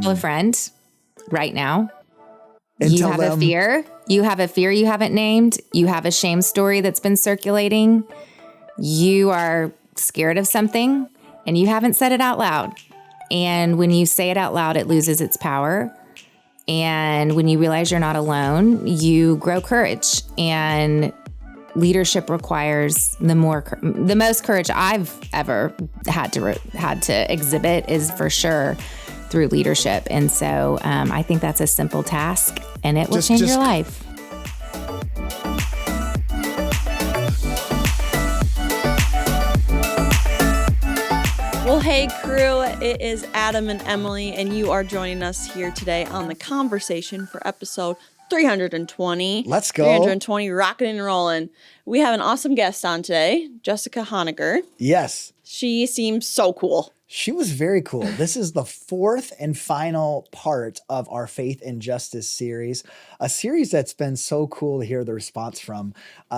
Call a friend right now. And you tell have them, a fear. You have a fear you haven't named. You have a shame story that's been circulating. You are scared of something and you haven't said it out loud. And when you say it out loud, it loses its power. And when you realize you're not alone, you grow courage. And leadership requires the most courage I've ever had to exhibit is for sure through leadership. And so I think that's a simple task and it will change your life. Well, hey crew, it is Adam and Emily, and you are joining us here today on The Conversation for episode 320. Let's go. 320, rocking and rolling. We have an awesome guest on today, Jessica Honegger. Yes. She seems so cool. She was very cool. This is the fourth and final part of our Faith and Justice series, a series that's been so cool to hear the response from.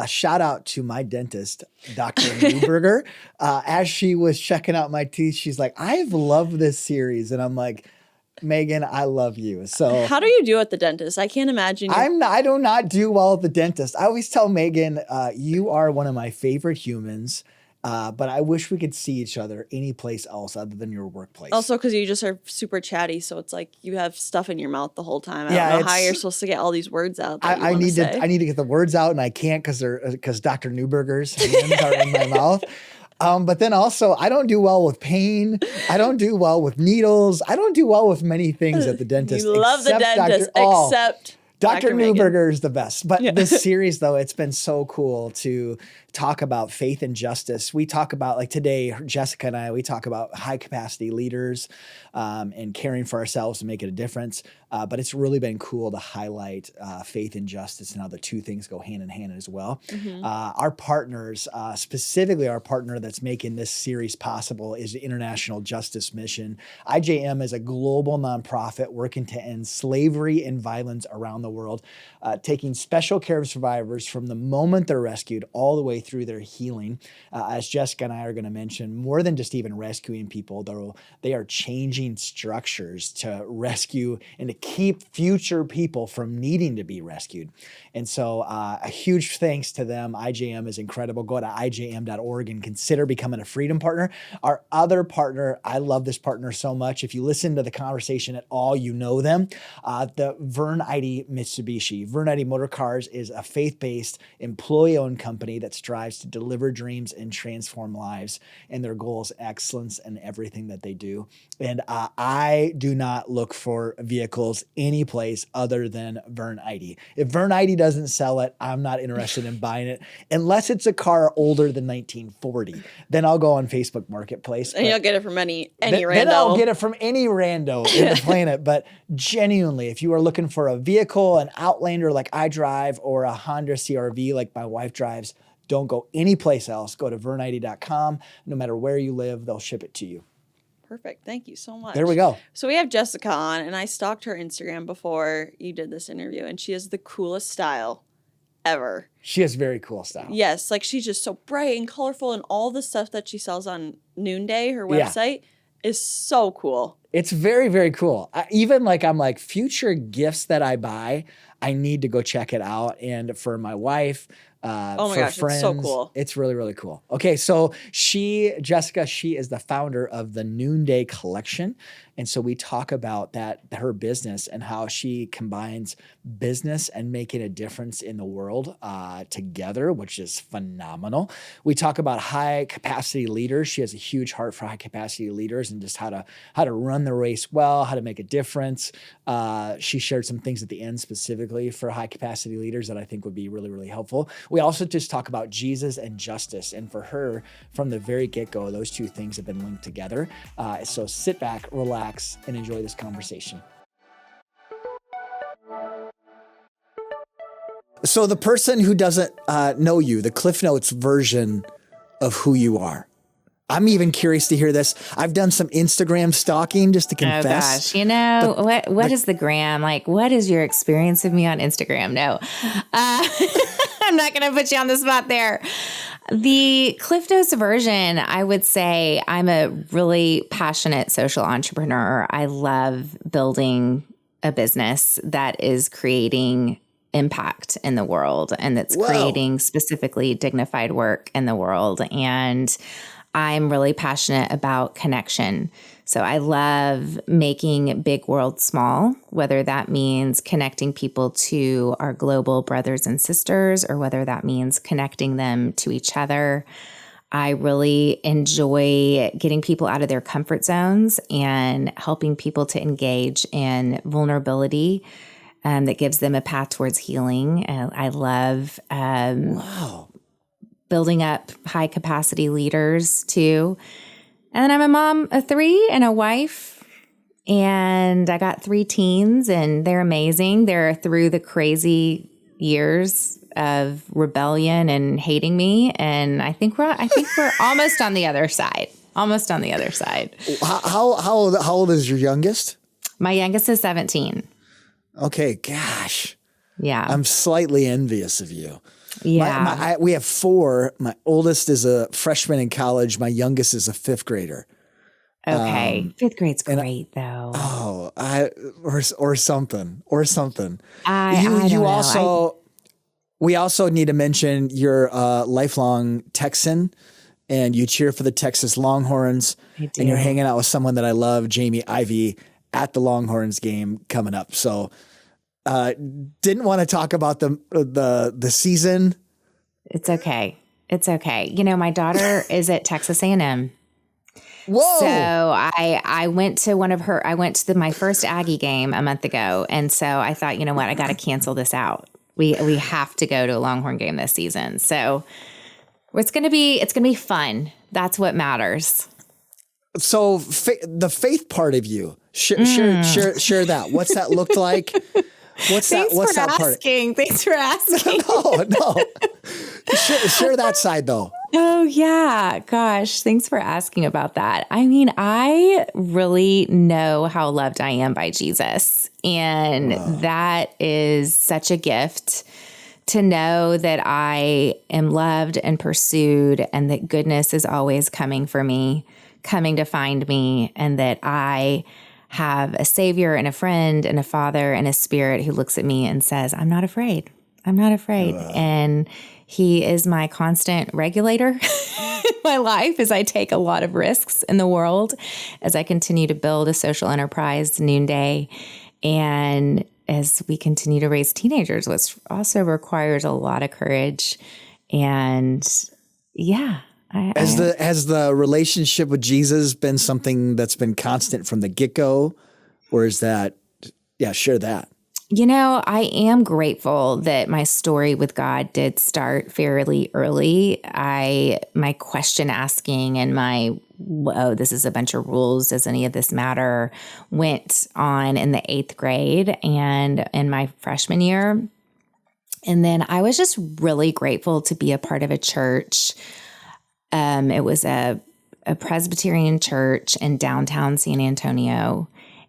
Shout out to my dentist, Dr. Neuberger. As she was checking out my teeth, she's like, I've loved this series. And I'm like, Megan, I love you. So how do you do at the dentist? I can't imagine. I do not do well at the dentist. I always tell Megan, you are one of my favorite humans. But I wish we could see each other any place else other than your workplace. Also, because you just are super chatty, so it's like you have stuff in your mouth the whole time. I don't know how you're supposed to get all these words out. I need to get the words out, and I can't because Dr. Neuberger's hands are in my mouth. But then also, I don't do well with pain. I don't do well with needles. I don't do well with many things at the dentist. You love the dentist, except Dr. Megan. Neuberger is the best. But this series, though, it's been so cool to talk about faith and justice. We talk about, like today, Jessica and I, we talk about high capacity leaders and caring for ourselves and making a difference. But it's really been cool to highlight faith and justice and how the two things go hand in hand as well. Mm-hmm. Our partners, specifically our partner that's making this series possible is the International Justice Mission. IJM is a global nonprofit working to end slavery and violence around the world, taking special care of survivors from the moment they're rescued all the way through their healing. As Jessica and I are going to mention, more than just even rescuing people, though, they are changing structures to rescue and to keep future people from needing to be rescued. And so a huge thanks to them. IJM is incredible. Go to ijm.org and consider becoming a Freedom Partner. Our other partner, I love this partner so much. If you listen to the conversation at all, you know them. The Vern ID Mitsubishi. Vern ID Motor Cars is a faith-based, employee-owned company that strives to deliver dreams and transform lives. And their goal is excellence in everything that they do. And I do not look for vehicles any place other than Vern ID. If Vern ID doesn't sell it, I'm not interested in buying it. Unless it's a car older than 1940, then I'll go on Facebook Marketplace. And you'll get it from any rando. Then I'll get it from any rando in the planet. But genuinely, if you are looking for a vehicle, an Outlander like I drive, or a Honda CR-V like my wife drives, don't go anyplace else. Go to vernid.com. No matter where you live, they'll ship it to you. Perfect. Thank you so much. There we go. So we have Jessica on, and I stalked her Instagram before you did this interview, and she has the coolest style ever. She has very cool style. Yes. Like, she's just so bright and colorful, and all the stuff that she sells on Noonday, her website, is so cool. It's very, very cool. Even like, I'm like, future gifts that I buy, I need to go check it out. And for my wife, oh my for gosh, friends, it's so cool. It's really, really cool. Okay, so Jessica, she is the founder of the Noonday Collection. And so we talk about her business and how she combines business and making a difference in the world together, which is phenomenal. We talk about high capacity leaders. She has a huge heart for high capacity leaders and just how to run the race well, how to make a difference. She shared some things at the end specifically for high capacity leaders that I think would be really, really helpful. We also just talk about Jesus and justice. And for her, from the very get-go, those two things have been linked together. So sit back, relax, and enjoy this conversation. So the person who doesn't know you, the Cliff Notes version of who you are. I'm even curious to hear this. I've done some Instagram stalking just to confess. Oh gosh, you know, what is the gram? Like, what is your experience of me on Instagram? No, I'm not going to put you on the spot there. The Cliff Notes version, I would say I'm a really passionate social entrepreneur. I love building a business that is creating impact in the world and that's creating specifically dignified work in the world. And I'm really passionate about connection. So I love making big world small, whether that means connecting people to our global brothers and sisters, or whether that means connecting them to each other. I really enjoy getting people out of their comfort zones and helping people to engage in vulnerability that gives them a path towards healing. I love building up high capacity leaders too. And then I'm a mom of 3 and a wife, and I got 3 teens, and they're amazing. They're through the crazy years of rebellion and hating me, and I think we're almost on the other side. Almost on the other side. How old is your youngest? My youngest is 17. Okay, gosh. Yeah. I'm slightly envious of you. Yeah. We have 4. My oldest is a freshman in college. My youngest is a 5th grader. Okay. 5th grade's great though. Oh, or something. I don't know. We also need to mention you're a lifelong Texan, and you cheer for the Texas Longhorns. I do. And you're hanging out with someone that I love, Jamie Ivey, at the Longhorns game coming up. So didn't want to talk about the season. It's okay. It's okay. You know, my daughter is at Texas A&M. Whoa. So I went to my first Aggie game a month ago. And so I thought, you know what, I got to cancel this out. We have to go to a Longhorn game this season. So it's going to be fun. That's what matters. So the faith part of you, share that. What's that looked like? What's that part? Thanks for asking. No. Share that side though. Oh yeah. Gosh, thanks for asking about that. I mean, I really know how loved I am by Jesus. And that is such a gift to know that I am loved and pursued, and that goodness is always coming for me, coming to find me, and that I have a savior and a friend and a father and a spirit who looks at me and says, I'm not afraid. I'm not afraid. And he is my constant regulator in my life as I take a lot of risks in the world, as I continue to build a social enterprise, Noonday, and as we continue to raise teenagers, which also requires a lot of courage. And yeah. Has the relationship with Jesus been something that's been constant from the get-go, or is that, share that. You know, I am grateful that my story with God did start fairly early. My question asking and this is a bunch of rules, does any of this matter, went on in the 8th grade and in my freshman year. And then I was just really grateful to be a part of a church. It was a Presbyterian church in downtown San Antonio.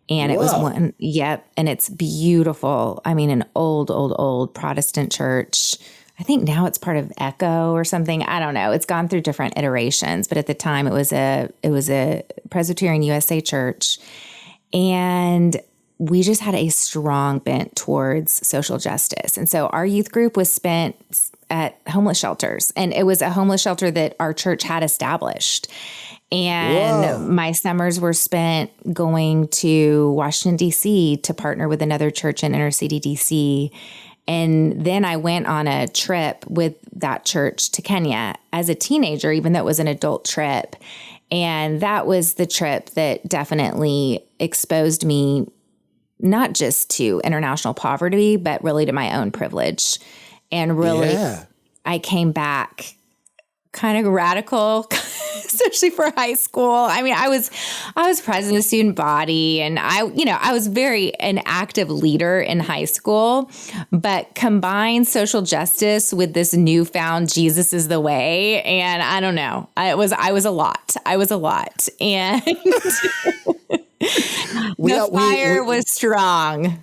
And it was one, and it's beautiful. I mean, an old Protestant church. I think now it's part of Echo or something. I don't know. It's gone through different iterations, but at the time it was a Presbyterian USA church. And we just had a strong bent towards social justice. And so our youth group was spent at homeless shelters, and it was a homeless shelter that our church had established. And my summers were spent going to Washington, D.C. to partner with another church in inner city D.C. And then I went on a trip with that church to Kenya as a teenager, even though it was an adult trip. And that was the trip that definitely exposed me not just to international poverty, but really to my own privilege. And really, I came back kind of radical, especially for high school. I mean, I was president of the student body, and I was an active leader in high school, but combined social justice with this newfound Jesus is the way. And I don't know, I was a lot. And the fire was strong.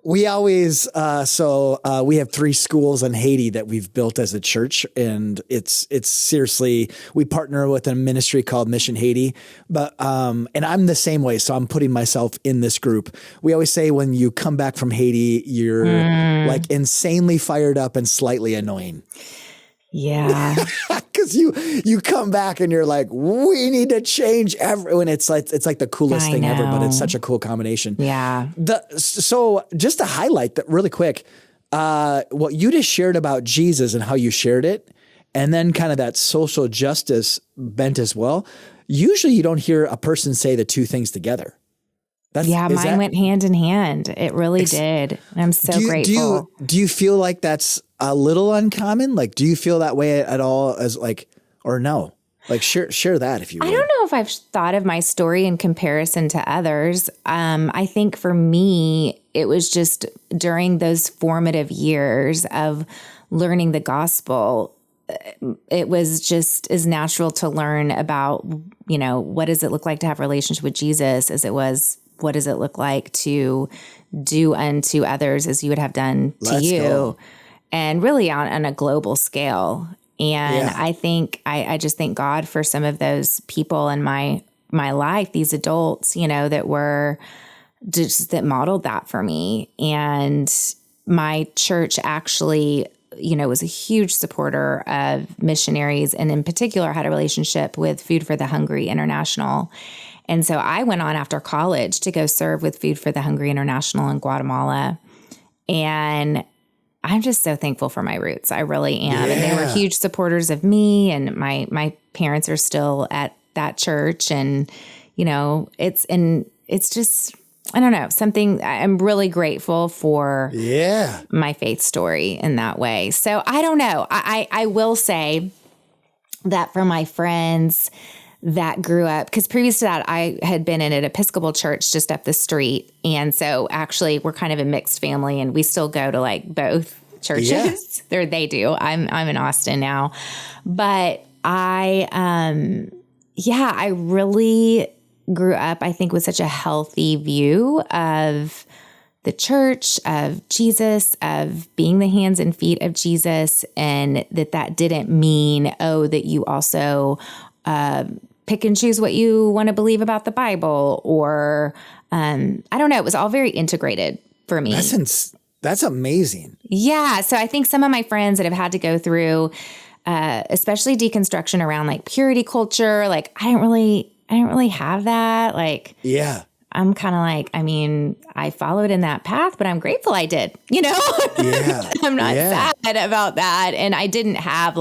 We always, we have 3 schools in Haiti that we've built as a church, and it's seriously, we partner with a ministry called Mission Haiti, but, and I'm the same way. So I'm putting myself in this group. We always say when you come back from Haiti, you're like insanely fired up and slightly annoying. Yeah. Because you come back and you're like, we need to change everyone. It's like the coolest thing ever, but it's such a cool combination. Yeah. So just to highlight that really quick, what you just shared about Jesus and how you shared it, and then kind of that social justice bent as well. Usually you don't hear a person say the 2 things together. Mine went hand in hand. It really did. I'm so grateful. Do you feel like that's a little uncommon? Like, do you feel that way at all as like, or no? Like share that if you will. I don't know if I've thought of my story in comparison to others. I think for me, it was just during those formative years of learning the gospel, it was just as natural to learn about, what does it look like to have a relationship with Jesus as it was, what does it look like to do unto others as you would have done to you? Go. And really on a global scale. And I think, I just thank God for some of those people in my life, these adults, that were just, that modeled that for me. And my church actually, was a huge supporter of missionaries, and in particular had a relationship with Food for the Hungry International. And so I went on after college to go serve with Food for the Hungry International in Guatemala. And I'm just so thankful for my roots. I really am. Yeah. And they were huge supporters of me, and my parents are still at that church. And, it's just, I don't know, something I'm really grateful for my faith story in that way. So I don't know. I will say that for my friends that grew up, because previous to that, I had been in an Episcopal church just up the street. And so actually we're kind of a mixed family, and we still go to like both churches. Yeah. They do. I'm in Austin now. But I really grew up, I think, with such a healthy view of the church, of Jesus, of being the hands and feet of Jesus. And that didn't mean, that you also pick and choose what you want to believe about the Bible, or I don't know. It was all very integrated for me. That's amazing. Yeah. So I think some of my friends that have had to go through, especially deconstruction around like purity culture, like I didn't really have that. Like, I'm kind of like, I followed in that path, but I'm grateful I did, I'm not sad about that. And I didn't have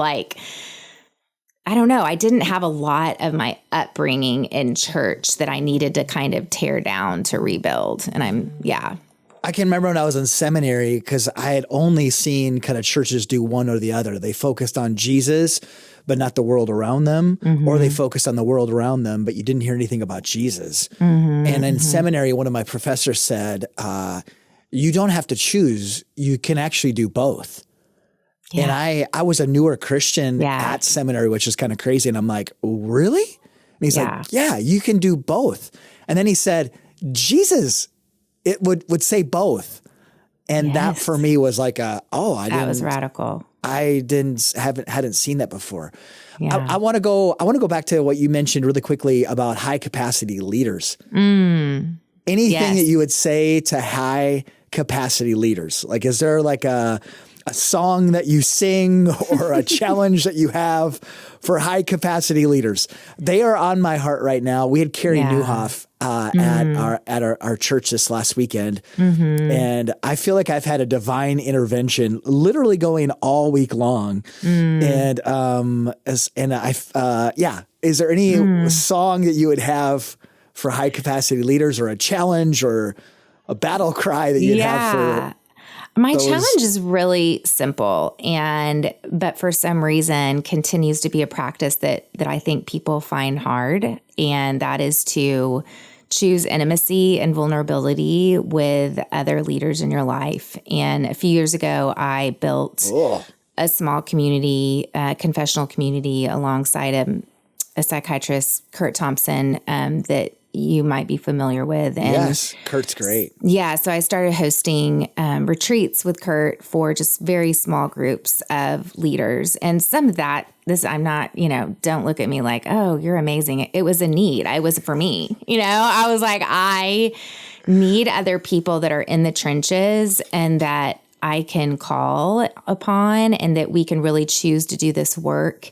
I didn't have a lot of my upbringing in church that I needed to kind of tear down to rebuild. And I can remember when I was in seminary, because I had only seen kind of churches do one or the other. They focused on Jesus, but not the world around them, or they focused on the world around them, but you didn't hear anything about Jesus. And in seminary, one of my professors said, you don't have to choose. You can actually do both. Yeah. And I was a newer Christian at seminary, which is kind of crazy. And I'm like, really? And he's like, yeah, you can do both. And then he said, Jesus, it would say both. And that for me was like that was radical. I hadn't seen that before. Yeah. I want to go back to what you mentioned really quickly about high capacity leaders. Anything that you would say to high capacity leaders? Like, is there like a song that you sing or a challenge that you have for high capacity leaders? They are on my heart right now. We had Carrie Newhoff at our church this last weekend. And I feel like I've had a divine intervention literally going all week long. And is there any song that you would have for high capacity leaders, or a challenge or a battle cry that you'd have for my challenge is really simple, but for some reason continues to be a practice that I think people find hard, and that is to choose intimacy and vulnerability with other leaders in your life. And a few years ago, I built a small community, confessional community alongside a psychiatrist, Kurt Thompson, that you might be familiar with. And yes, Kurt's great. yeah, so I started hosting retreats with Kurt for just very small groups of leaders. And some of that, I'm not, don't look at me like, oh, you're amazing. It was a need. It was for me. I was like, I need other people that are in the trenches and that I can call upon, and that we can really choose to do this work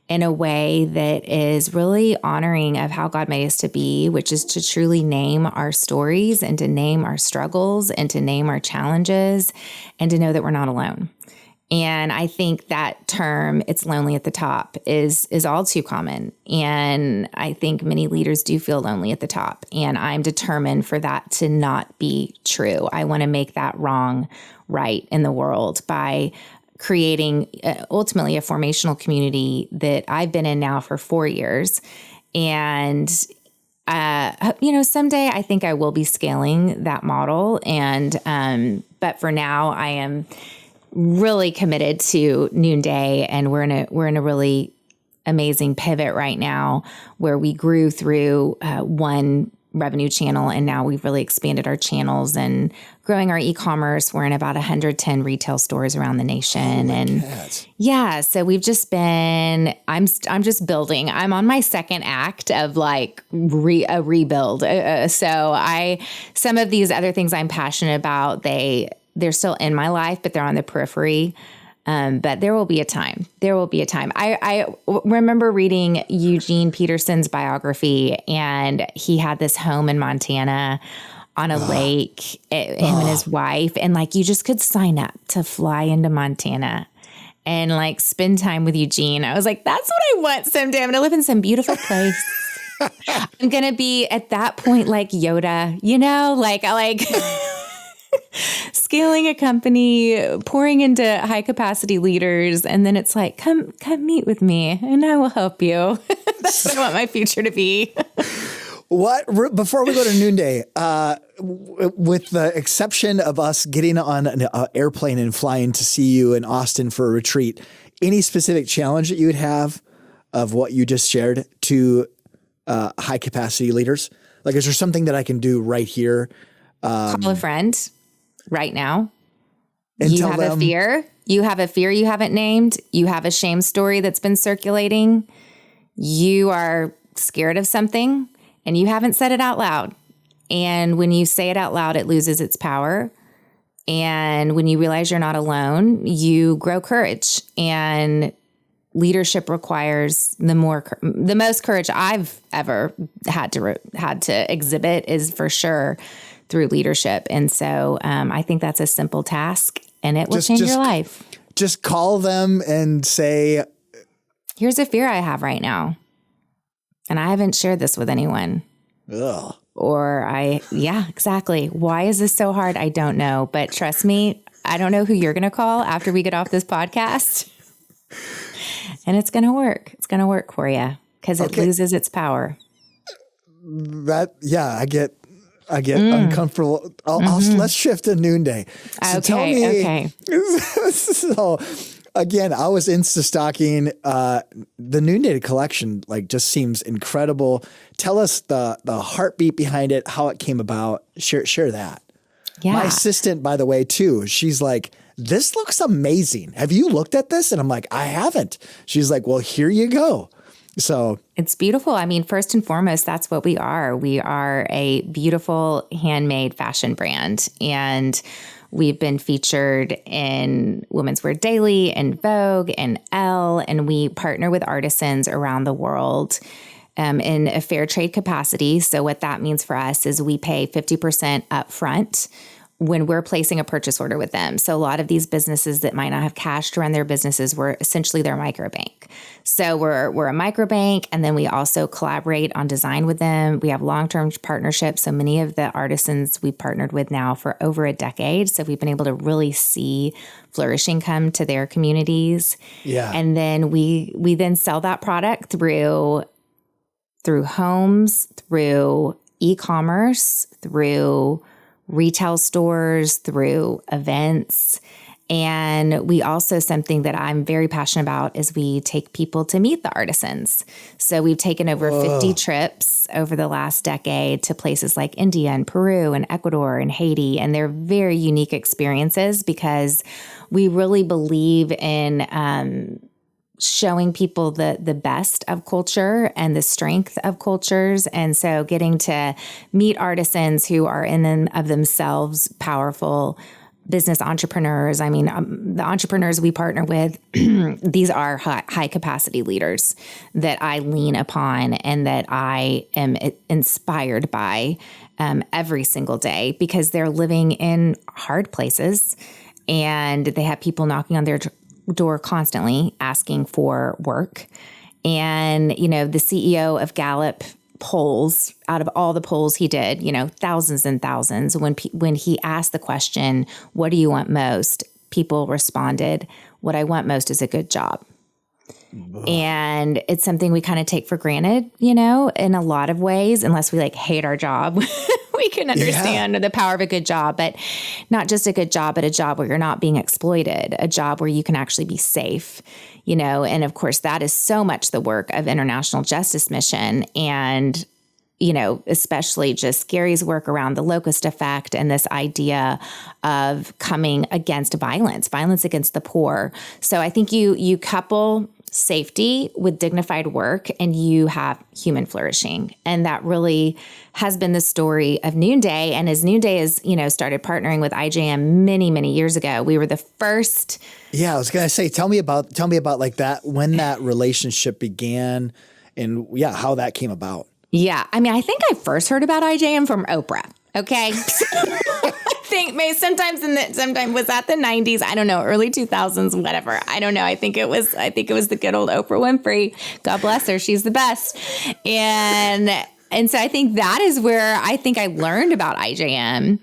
in a way that is really honoring of how God made us to be, which is to truly name our stories and to name our struggles and to name our challenges and to know that we're not alone. And I think that term, it's lonely at the top, is all too common. And I think many leaders do feel lonely at the top. And I'm determined for that to not be true. I want to make that wrong right in the world by creating ultimately a formational community that I've been in now for 4 years. And, someday I think I will be scaling that model. And, but for now I am really committed to Noonday, and we're in a really amazing pivot right now where we grew through one revenue channel, and now we've really expanded our channels and growing our e-commerce. We're in about 110 retail stores around the nation. Yeah, so we've just been, I'm just building. I'm on my second act of like a rebuild. Some of these other things I'm passionate about, they're still in my life, but they're on the periphery. But there will be a time. I remember reading Eugene Peterson's biography, and he had this home in Montana on a lake, him and his wife. And like, you just could sign up to fly into Montana and like spend time with Eugene. I was like, that's what I want someday. I'm going to live in some beautiful place. I'm going to be at that point like Yoda, like scaling a company, pouring into high capacity leaders. And then it's like, come meet with me and I will help you. That's what I want my future to be. Before we go to Noonday, with the exception of us getting on an airplane and flying to see you in Austin for a retreat, any specific challenge that you would have of what you just shared to high capacity leaders? Like, is there something that I can do right here? Call a friend right now. And you have a fear. You have a fear you haven't named. You have a shame story that's been circulating. You are scared of something and you haven't said it out loud. And when you say it out loud, it loses its power. And when you realize you're not alone, you grow courage. And leadership requires the most courage I've ever had to exhibit is for sure through leadership. And so I think that's a simple task, and it will change your life. Just call them and say, here's a fear I have right now, and I haven't shared this with anyone. Ugh. Yeah, exactly. Why is this so hard? I don't know. But trust me, I don't know who you're going to call after we get off this podcast. And it's going to work. It's going to work for you because it loses its power. I get uncomfortable. Let's shift to Noonday. So okay. So again, I was Insta stalking the Noonday Collection. Like, just seems incredible. Tell us the heartbeat behind it, how it came about. Share that. Yeah. My assistant, by the way, too. She's like, this looks amazing. Have you looked at this? And I'm like, I haven't. She's like, well, here you go. So it's beautiful. I mean, first and foremost, that's what we are. We are a beautiful handmade fashion brand, and we've been featured in Women's Wear Daily and Vogue and Elle, and we partner with artisans around the world in a fair trade capacity. So what that means for us is we pay 50% upfront when we're placing a purchase order with them. So a lot of these businesses that might not have cash to run their businesses, we're essentially their microbank. So we're a microbank, and then we also collaborate on design with them. We have long-term partnerships. So many of the artisans we've partnered with now for over a decade. So we've been able to really see flourishing come to their communities. Yeah. And then we then sell that product through homes, through e-commerce, through retail stores, through events. And we also, something that I'm very passionate about is we take people to meet the artisans. So we've taken over 50 trips over the last decade to places like India and Peru and Ecuador and Haiti. And they're very unique experiences because we really believe in showing people the best of culture and the strength of cultures. And so getting to meet artisans who are in and of themselves powerful business entrepreneurs. I mean, the entrepreneurs we partner with, these are high capacity leaders that I lean upon and that I am inspired by every single day because they're living in hard places and they have people knocking on their door constantly asking for work. And, you know, the CEO of Gallup polls, out of all the polls he did, you know, thousands and thousands, when he asked the question, what do you want most? People responded, what I want most is a good job. And it's something we kind of take for granted, you know, in a lot of ways, unless we like hate our job. We can understand the power of a good job, but not just a good job, but a job where you're not being exploited, a job where you can actually be safe, you know. And of course, that is so much the work of International Justice Mission. And, you know, especially just Gary's work around the locust effect and this idea of coming against violence against the poor. So I think you couple safety with dignified work and you have human flourishing. And that really has been the story of Noonday. And as Noonday has, you know, started partnering with IJM many, many years ago, we were the first. Yeah, I was going to say, tell me about like that, when that relationship began and how that came about. Yeah. I mean, I think I first heard about IJM from Oprah. Okay. I think maybe sometime was that the 90s? I don't know, early 2000s, whatever. I don't know. I think it was the good old Oprah Winfrey. God bless her. She's the best. And so I think that is where I think I learned about IJM.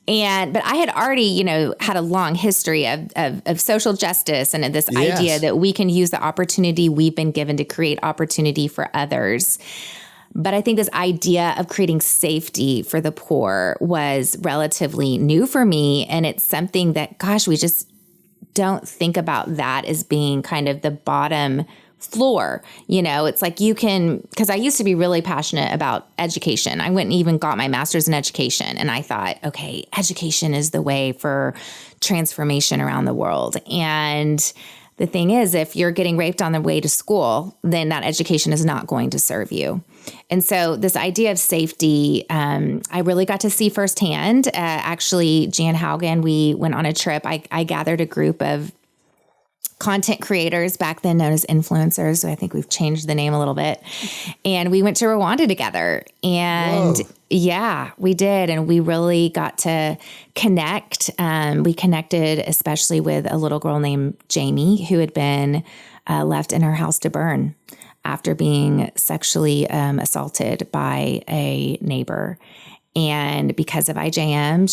But I had already, you know, had a long history of social justice and this idea that we can use the opportunity we've been given to create opportunity for others. But I think this idea of creating safety for the poor was relatively new for me. And it's something that, gosh, we just don't think about that as being kind of the bottom floor. You know, it's like you can, because I used to be really passionate about education. I went and even got my master's in education. And I thought, okay, education is the way for transformation around the world. And the thing is, if you're getting raped on the way to school, then that education is not going to serve you. And so this idea of safety, I really got to see firsthand. Actually, Jan Haugen, we went on a trip. I gathered a group of content creators, back then known as influencers. So I think we've changed the name a little bit. And we went to Rwanda together. And yeah, we did. And we really got to connect. We connected especially with a little girl named Jamie, who had been left in her house to burn after being sexually assaulted by a neighbor. And because of IJM,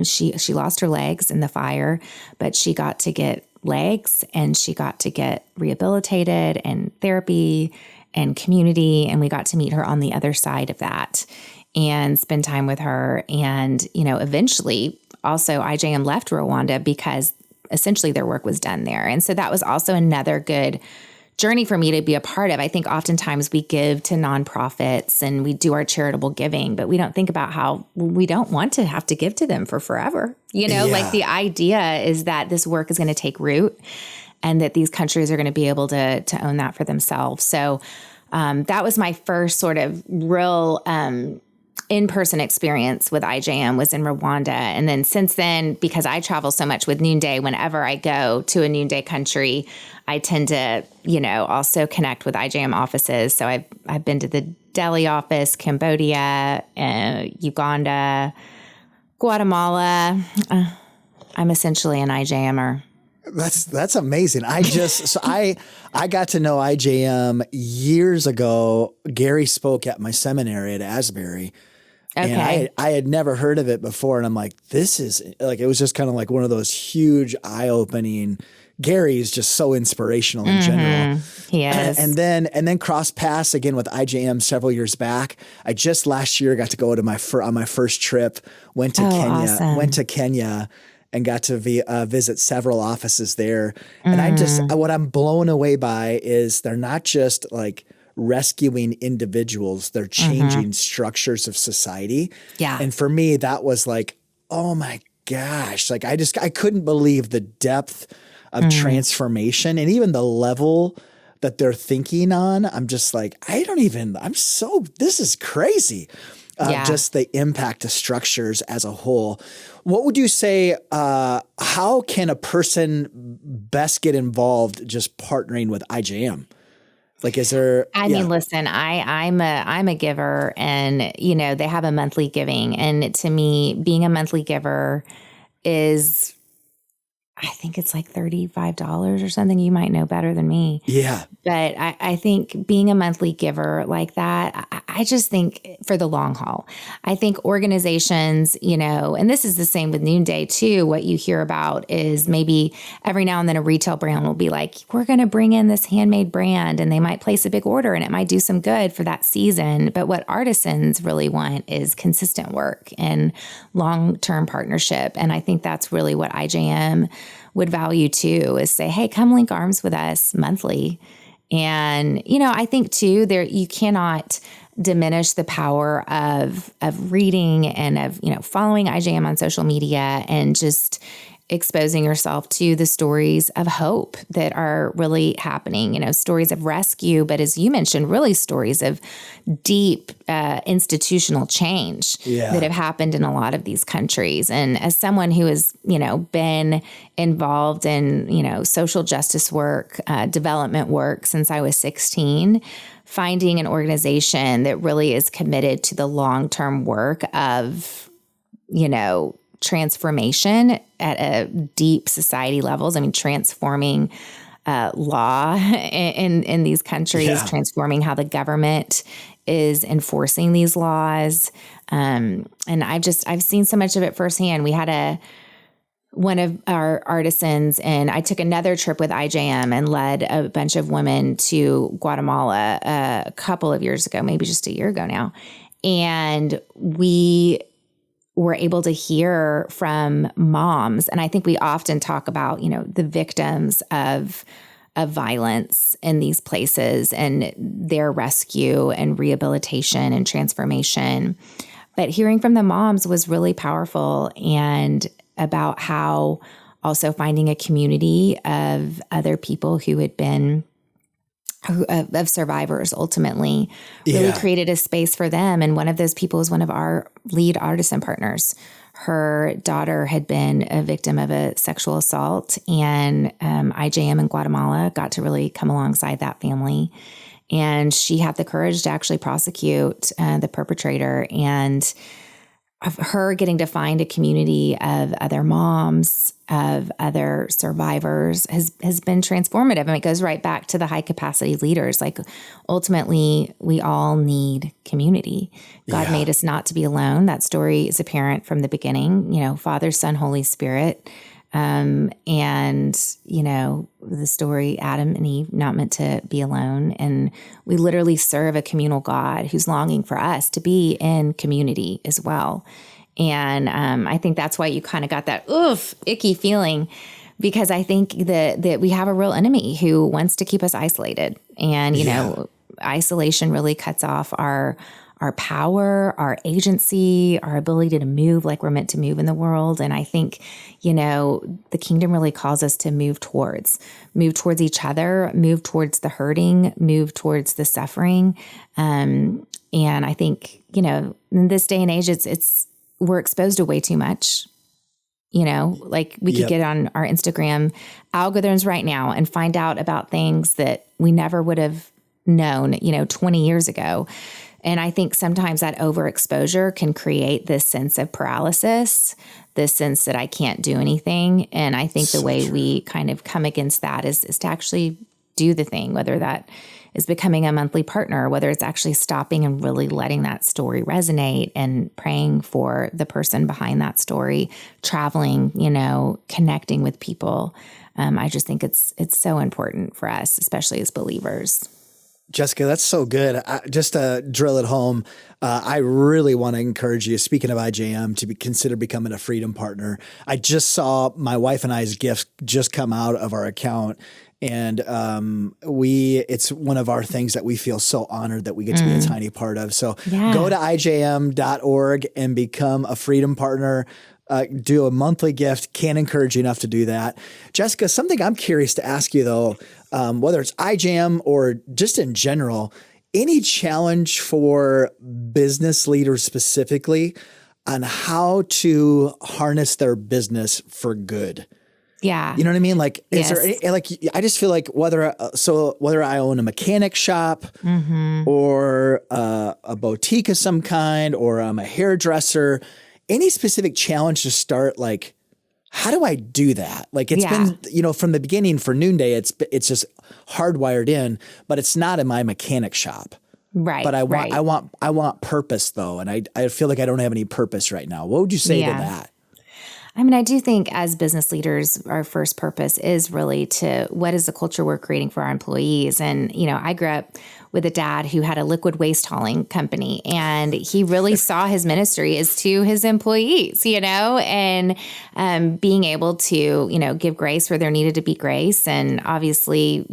she lost her legs in the fire, but she got to get legs and she got to get rehabilitated and therapy and community. And we got to meet her on the other side of that and spend time with her. And, you know, eventually also IJM left Rwanda because essentially their work was done there. And so that was also another good journey for me to be a part of. I think oftentimes we give to nonprofits and we do our charitable giving, but we don't think about how we don't want to have to give to them for forever. You know, like the idea is that this work is going to take root and that these countries are going to be able to own that for themselves. So that was my first sort of real in-person experience with IJM was in Rwanda. And then since then, because I travel so much with Noonday, whenever I go to a Noonday country, I tend to, you know, also connect with IJM offices. So I've been to the Delhi office, Cambodia, Uganda, Guatemala. I'm essentially an IJMer. That's amazing. I got to know IJM years ago. Gary spoke at my seminary at Asbury. Okay. And I had never heard of it before. And I'm like, this is like, it was just kind of like one of those huge eye-opening. Gary is just so inspirational in general. He is. And then cross paths again with IJM several years back. I just last year got to go to on my first trip, went to Kenya. and got to visit several offices there. And what I'm blown away by is they're not just like rescuing individuals, they're changing structures of society. Yeah. And for me, that was like, oh my gosh, like I couldn't believe the depth of transformation and even the level that they're thinking on. I'm just like, this is crazy. Just the impact of structures as a whole. What would you say, how can a person best get involved just partnering with IJM? Like, is there? I mean, listen, I'm a giver, and they have a monthly giving, and to me, being a monthly giver is, I think it's like $35 or something. You might know better than me. Yeah. But I think being a monthly giver like that, I just think for the long haul, I think organizations, and this is the same with Noonday too. What you hear about is maybe every now and then a retail brand will be like, we're going to bring in this handmade brand, and they might place a big order and it might do some good for that season. But what artisans really want is consistent work and long-term partnership. And I think that's really what IJM would value too, is say, hey, come link arms with us monthly. And, I think too, you cannot diminish the power of reading and of, following IJM on social media and just exposing yourself to the stories of hope that are really happening, stories of rescue, but as you mentioned, really stories of deep institutional change that have happened in a lot of these countries. And as someone who has, been involved in, social justice work, development work since I was 16, finding an organization that really is committed to the long-term work of, transformation at a deep society levels. I mean, transforming law in these countries, transforming how the government is enforcing these laws. And I've seen so much of it firsthand. We had one of our artisans, and I took another trip with IJM and led a bunch of women to Guatemala a couple of years ago, maybe just a year ago now. And we were able to hear from moms. And I think we often talk about, the victims of violence in these places and their rescue and rehabilitation and transformation. But hearing from the moms was really powerful, and about how also finding a community of other people who had been of survivors ultimately really created a space for them. And one of those people was one of our lead artisan partners. Her daughter had been a victim of a sexual assault, and IJM in Guatemala got to really come alongside that family. And she had the courage to actually prosecute the perpetrator, and of her getting to find a community of other moms, of other survivors has been transformative. I mean, it goes right back to the high capacity leaders. Like, ultimately, we all need community. God made us not to be alone. That story is apparent from the beginning, Father, Son, Holy Spirit. And, the story, Adam and Eve, not meant to be alone. And we literally serve a communal God who's longing for us to be in community as well. And I think that's why you kind of got that icky feeling, because I think that we have a real enemy who wants to keep us isolated. And, isolation really cuts off our power, our agency, our ability to move like we're meant to move in the world. And I think, the kingdom really calls us to move towards each other, move towards the hurting, move towards the suffering. And I think, in this day and age, we're exposed to way too much. Like we could get on our Instagram algorithms right now and find out about things that we never would have known, 20 years ago. And I think sometimes that overexposure can create this sense of paralysis, this sense that I can't do anything. And I think the way we kind of come against that is to actually do the thing, whether that is becoming a monthly partner, whether it's actually stopping and really letting that story resonate and praying for the person behind that story, traveling, connecting with people. I just think it's so important for us, especially as believers. Jessica, that's so good. Just to drill it home, I really want to encourage you, speaking of IJM, to consider becoming a Freedom Partner. I just saw my wife and I's gifts just come out of our account. And it's one of our things that we feel so honored that we get to be a tiny part of. So go to ijm.org and become a Freedom Partner. Do a monthly gift. Can't encourage you enough to do that. Jessica, something I'm curious to ask you though, whether it's IJM or just in general, any challenge for business leaders specifically on how to harness their business for good? Yeah. You know what I mean? Like, Yes. is there any, like, I just feel like whether I own a mechanic shop or a boutique of some kind, or I'm a hairdresser, any specific challenge to start, like, how do I do that? Like, it's been, from the beginning for Noonday, it's just hardwired in, but it's not in my mechanic shop. Right. But I want purpose though. And I feel like I don't have any purpose right now. What would you say to that? I mean, I do think as business leaders, our first purpose is really to what is the culture we're creating for our employees. And, I grew up with a dad who had a liquid waste hauling company, and he really saw his ministry as to his employees, and being able to, give grace where there needed to be grace. And obviously,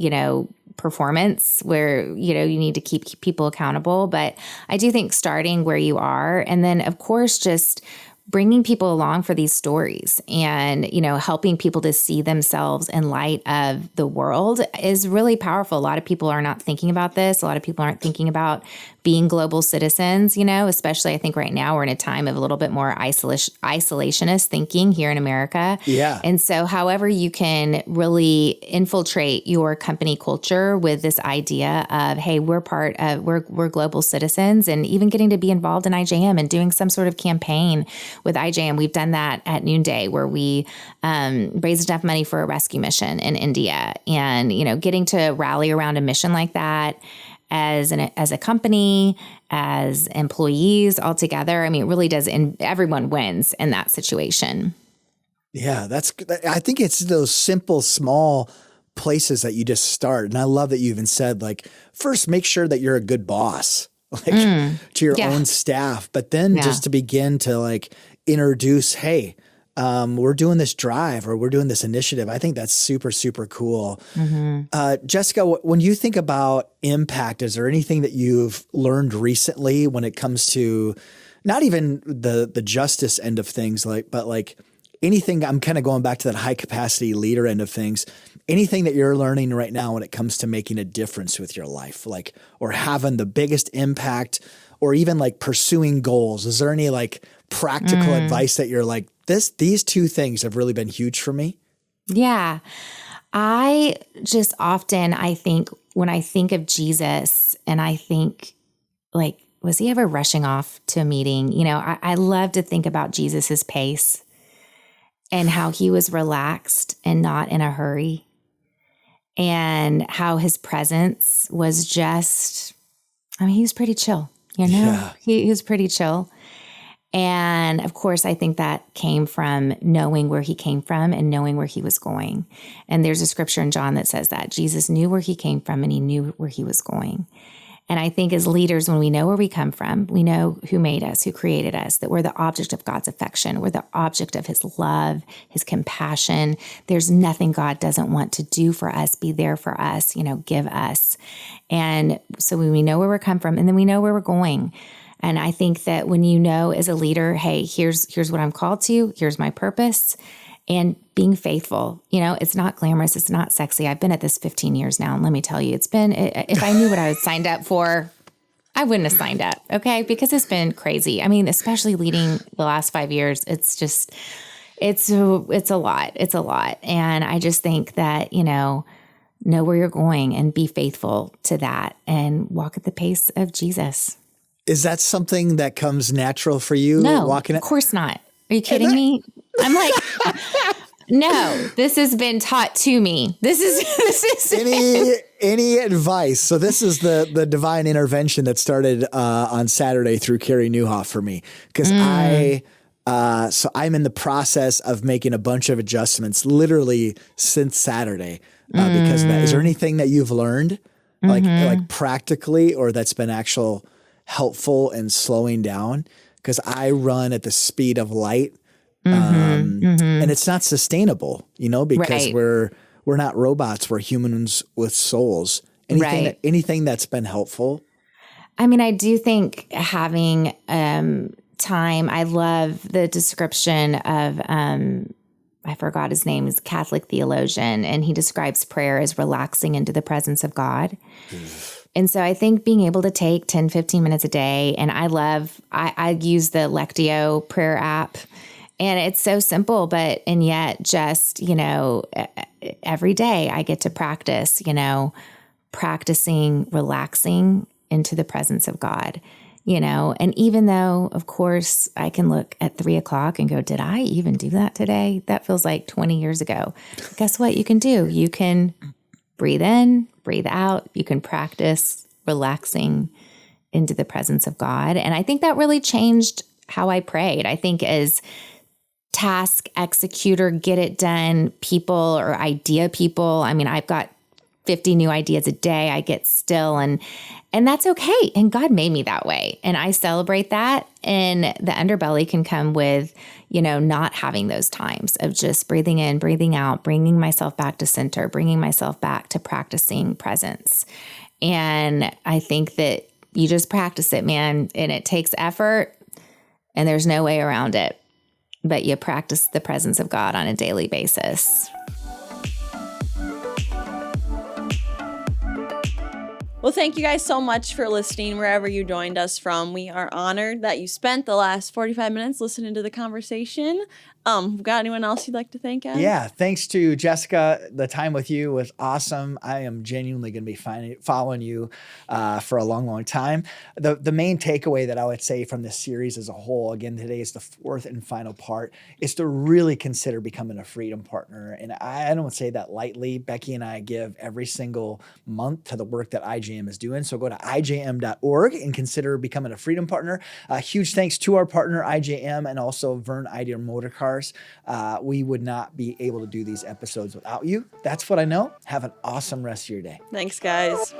performance where, you need to keep people accountable. But I do think starting where you are, and then of course, just bringing people along for these stories and, helping people to see themselves in light of the world is really powerful. A lot of people are not thinking about this. A lot of people aren't thinking about being global citizens, especially I think right now we're in a time of a little bit more isolationist thinking here in America. Yeah. And so however you can really infiltrate your company culture with this idea of, hey, we're global citizens, and even getting to be involved in IJM and doing some sort of campaign with IJM. We've done that at Noonday where we raised enough money for a rescue mission in India, and, getting to rally around a mission like that as a company, as employees all together. I mean, it really does. And everyone wins in that situation. Yeah, I think it's those simple, small places that you just start. And I love that you even said, like, first, make sure that you're a good boss, like to your own staff, but then just to begin to like introduce, hey, we're doing this drive or we're doing this initiative. I think that's super, super cool. Jessica, when you think about impact, is there anything that you've learned recently when it comes to not even the justice end of things, but anything? I'm kind of going back to that high capacity leader end of things. Anything that you're learning right now when it comes to making a difference with your life, or having the biggest impact, or even like pursuing goals? Is there any like practical advice that you're like, these two things have really been huge for me? Yeah. I just often, I think when I think of Jesus and I think like, was he ever rushing off to a meeting? I love to think about Jesus's pace and how he was relaxed and not in a hurry, and how his presence was just, he was pretty chill, Yeah. He was pretty chill. And of course, I think that came from knowing where he came from and knowing where he was going. And there's a scripture in John that says that Jesus knew where he came from and he knew where he was going. And I think as leaders, when we know where we come from, we know who made us, who created us, that we're the object of God's affection. We're the object of his love, his compassion. There's nothing God doesn't want to do for us, be there for us, give us. And so when we know where we come from, and then we know where we're going. And I think that when you know as a leader, hey, here's what I'm called to, here's my purpose, and being faithful, it's not glamorous, it's not sexy. I've been at this 15 years now, and let me tell you, if I knew what I had signed up for, I wouldn't have signed up, okay? Because it's been crazy. I mean, especially leading the last 5 years, it's just, it's a lot. It's a lot. And I just think that, know where you're going and be faithful to that and walk at the pace of Jesus. Is that something that comes natural for you? No, of course not. Are you kidding me? I'm like, no, this has been taught to me. This is any advice. So this is the divine intervention that started on Saturday through Carrie Newhoff for me. Because I'm in the process of making a bunch of adjustments literally since Saturday because of that. Is there anything that you've learned like practically, or that's been actual helpful in slowing down? Because I run at the speed of light, and it's not sustainable, because Right. we're not robots. We're humans with souls. Right. Anything that's been helpful. I mean, I do think having time, I love the description of, I forgot his name, is a Catholic theologian, and he describes prayer as relaxing into the presence of God. And so I think being able to take 10, 15 minutes a day, and I use the Lectio prayer app, and it's so simple, and yet just, every day I get to practice, practicing relaxing into the presence of God, and even though, of course, I can look at 3:00 and go, did I even do that today? That feels like 20 years ago. Guess what you can do? You can breathe in, breathe out. You can practice relaxing into the presence of God. And I think that really changed how I prayed. I think as task executor, get it done people or idea people, I mean, I've got 50 new ideas a day. I get still, and that's okay. And God made me that way. And I celebrate that. And the underbelly can come with, not having those times of just breathing in, breathing out, bringing myself back to center, bringing myself back to practicing presence. And I think that you just practice it, man. And it takes effort, and there's no way around it. But you practice the presence of God on a daily basis. Well, thank you guys so much for listening wherever you joined us from. We are honored that you spent the last 45 minutes listening to the conversation. Got anyone else you'd like to thank, Adam? Yeah, thanks to Jessica. The time with you was awesome. I am genuinely going to be following you for a long, long time. The main takeaway that I would say from this series as a whole, again, today is the fourth and final part, is to really consider becoming a freedom partner. And I don't say that lightly. Becky and I give every single month to the work that IJM is doing. So go to ijm.org and consider becoming a freedom partner. Huge thanks to our partner, IJM, and also Vern Ideal Motor Cars. We would not be able to do these episodes without you. That's what I know. Have an awesome rest of your day. Thanks, guys.